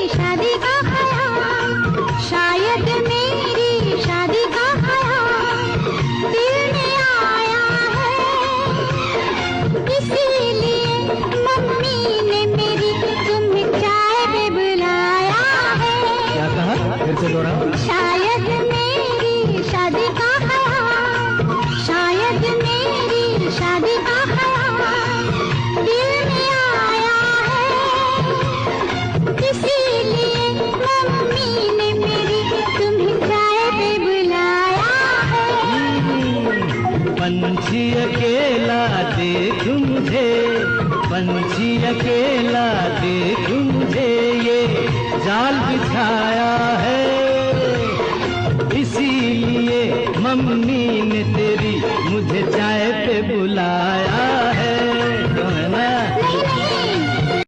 शादी का ख्याल, शायद मेरी शादी का ख्याल दिल में आया है, इसीलिए मम्मी ने मेरी तुम्हें चाय पे बुलाया है। क्या कहा, फिर से दोहराओ। शायद मेरी शादी का ख्याल, शायद मेरी शादी का ख्याल दिल में आया है, इसीलिए मम्मी ने मेरी तुम्हें चाय पे बुलाया है। पंछी अकेला देख मुझे, पंछी अकेला देख मुझे, ये जाल बिछाया है, इसीलिए मम्मी